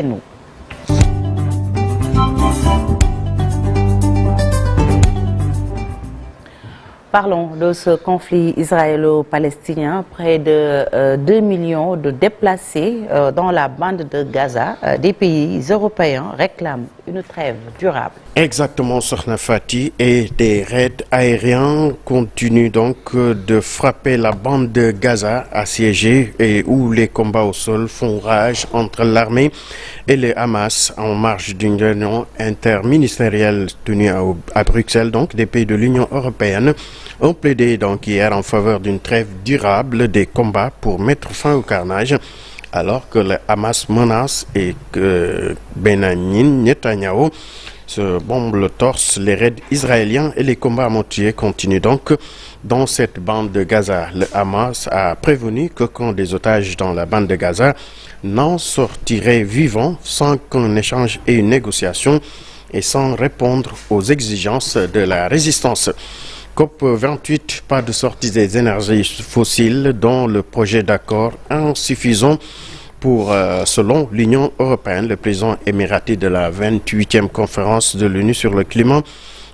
nous. Parlons de ce conflit israélo-palestinien. Près de 2 millions de déplacés dans la bande de Gaza. Des pays européens réclament une trêve durable. Exactement, Sokhna Fati, et des raids aériens continuent donc de frapper la bande de Gaza assiégée et où les combats au sol font rage entre l'armée et le Hamas en marge d'une réunion interministérielle tenue à Bruxelles. Donc, des pays de l'Union européenne ont plaidé donc hier en faveur d'une trêve durable des combats pour mettre fin au carnage, alors que le Hamas menace et que Benyamin Netanyahu se bombe le torse. Les raids israéliens et les combats meurtriers continuent donc dans cette bande de Gaza. Le Hamas a prévenu qu'aucun des otages dans la bande de Gaza n'en sortirait vivant sans qu'un échange et une négociation et sans répondre aux exigences de la résistance. COP28, pas de sortie des énergies fossiles dont le projet d'accord insuffisant pour, selon l'Union européenne. Le président émirati de la 28e conférence de l'ONU sur le climat,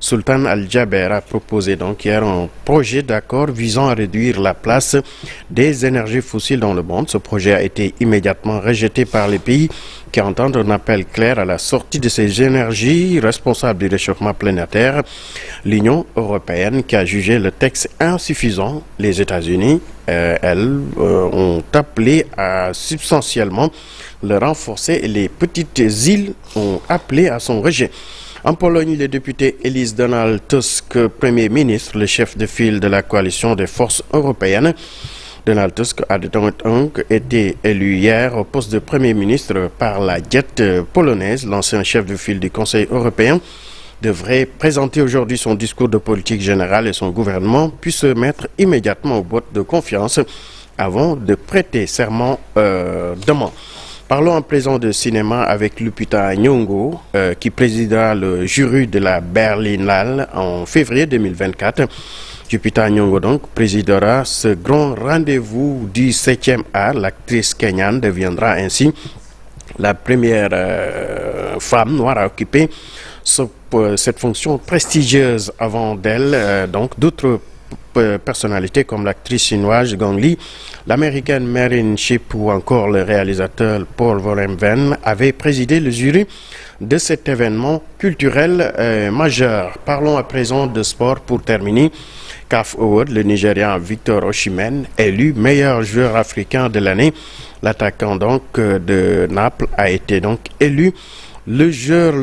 Sultan Al-Jaber, a proposé donc hier un projet d'accord visant à réduire la place des énergies fossiles dans le monde. Ce projet a été immédiatement rejeté par les pays qui entendent un appel clair à la sortie de ces énergies responsables du réchauffement planétaire. L'Union européenne qui a jugé le texte insuffisant. Les États-Unis, elles, ont appelé à substantiellement le renforcer et les petites îles ont appelé à son rejet. En Pologne, le député élise Donald Tusk Premier ministre, le chef de file de la coalition des forces européennes. Donald Tusk a donc été élu hier au poste de Premier ministre par la Diète polonaise. L'ancien chef de file du Conseil européen devrait présenter aujourd'hui son discours de politique générale et son gouvernement puis se mettre immédiatement au vote de confiance avant de prêter serment demain. Parlons à présent de cinéma avec Lupita Nyong'o qui présidera le jury de la Berlinale en février 2024. Lupita Nyong'o donc présidera ce grand rendez-vous du 7e art. L'actrice kenyane deviendra ainsi la première femme noire à occuper cette fonction prestigieuse. Avant d'elle, donc d'autres personnalités comme l'actrice chinoise Gong Li, l'américaine Meryl Streep ou encore le réalisateur Paul Verhoeven avaient présidé le jury de cet événement culturel majeur. Parlons à présent de sport pour terminer. CAF Award, le Nigérian Victor Osimhen, élu meilleur joueur africain de l'année. L'attaquant donc de Naples a été donc élu le joueur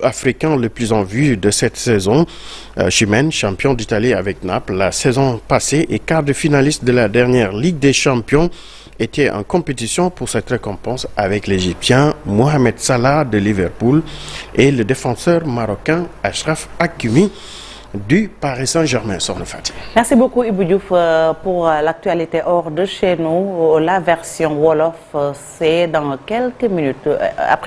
africain le plus en vue de cette saison. Osimhen, champion d'Italie avec Naples la saison passée et quart de finaliste de la dernière Ligue des Champions, était en compétition pour cette récompense avec l'Égyptien Mohamed Salah de Liverpool et le défenseur marocain Achraf Hakimi du Paris Saint-Germain. Sokhna Fati. Merci beaucoup Ibou Diouf pour l'actualité hors de chez nous. La version Wolof, c'est dans quelques minutes. Après